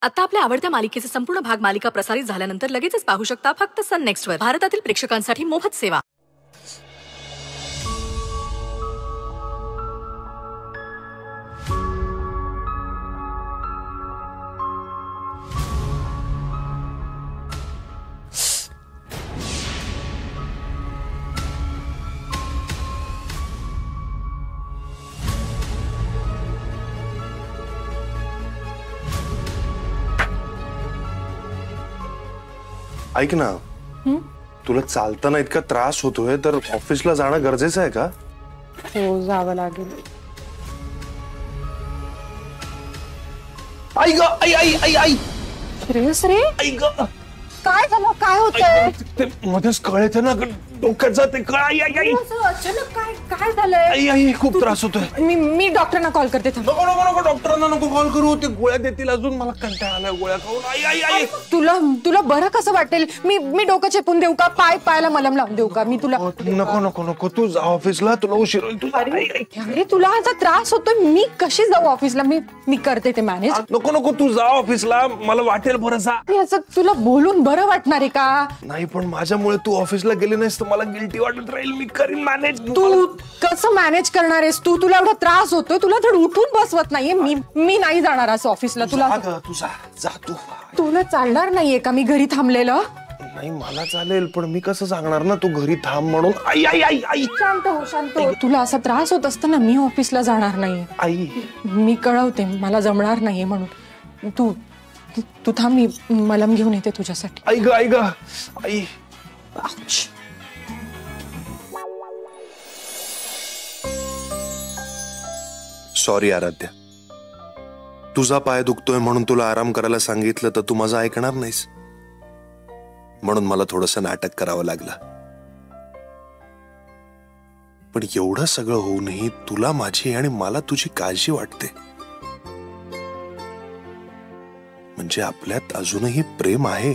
आता आपल्या आवडत्या मालिकेचे संपूर्ण भाग मालिका प्रसारित झाल्यानंतर लगेचच पाहू शकता फक्त सन नेक्स्ट वर. भारतातील प्रेक्षकांसाठी मोफत सेवा. ऐक ना, तुला चालताना इतका त्रास होतोय तर ऑफिसला जाणं गरजेचं आहे का? हो, जावं लागेल. आई ग, आई आई आई आई श्रेयस रे, आई ग, काय झालं? काय होतंय? ते मध्येच कळतं ना, डोक्यात जाते. आई आई आई अचानक काय झालंय? आई आई खूप त्रास होतोय. मी डॉक्टरांना कॉल करते. नको नको नको, डॉक्टरांना नको कॉल करू, ते गोळ्या देतील. अजून मला कंटाळा आलाय गोळ्या खाऊन. आई आई आई तुला बरं कसं वाटेल? मी डोकं चेपून देऊ का? पायाला मलम लावून देऊ का? मी तुला नको नको नको, तू जा ऑफिसला, तुला उशीर होईल. तुला अरे तुला असा त्रास होतोय, मी कशी जाऊ ऑफिसला? मी करते ते मॅनेज. नको नको, तू जा ऑफिसला, मला वाटेल बरं. जा. याचं तुला बोलून बरं वाटणार आहे का? नाही, पण माझ्यामुळे तू ऑफिसला गेली नाहीस तर मला गिल्टी वाटत राहील. मी करीन मॅनेज. तू कसं मॅनेज करणार आहेस? तुला एवढा त्रास होतोय, तुला थोडं उठून बसवत नाहीये. मी नाही जाणार असं ऑफिसला. तू जा. तुला चालणार नाहीये का मी घरी थांबलेलं? नाही, मला चालेल, पण मी कसं सांगणार ना तू घरी थांब म्हणून. आई आई आई आई शांत हो. तुला असा त्रास होत असताना मी ऑफिसला जाणार नाही. आई, मी कळवते मला जमणार नाहीये म्हणून. तू थांब, मी मलम घेऊन येते तुझ्यासाठी. आई ग आई. सॉरी आराध्या, तुझा पाय दुखतोय म्हणून तुला आराम करायला सांगितलं तर तू माझं ऐकणार नाहीस, म्हणून मला थोडंसं नाटक करावं लागलं. पण एवढं सगळं होऊनही तुला माझी आणि मला तुझी काळजी वाटते, म्हणजे आपल्यात अजूनही प्रेम आहे.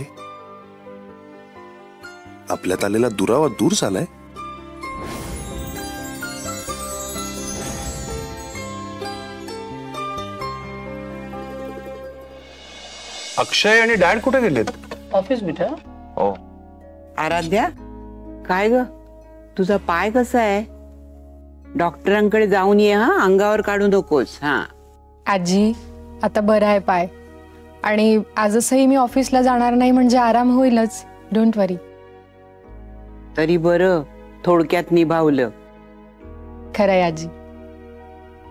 आपल्यात आलेला दुरावा दूर झालाय. अक्षय आणि डॅड कुठे गेलेत? ऑफिस बेटा. हो. आराध्या, काय ग, तुझा पाय कसा आहे? डॉक्टरांकडे जाऊन ये हा, अंगावर काढू नकोस. हा आजी, आता बरं आहे पाय, आणि आजही मी ऑफिसला जाणार नाही म्हणजे आराम होईलच. डोंट वरी. तरी बरं, थोडक्यात निभावलं. खरंय आजी,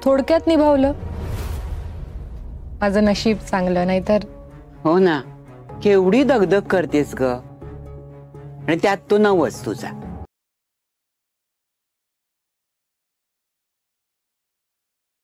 थोडक्यात निभावलं. माझं नशीब चांगलं, नाहीतर. हो ना, केवढी दगदग करतेस ग, आणि त्यात तो नवस तुझा.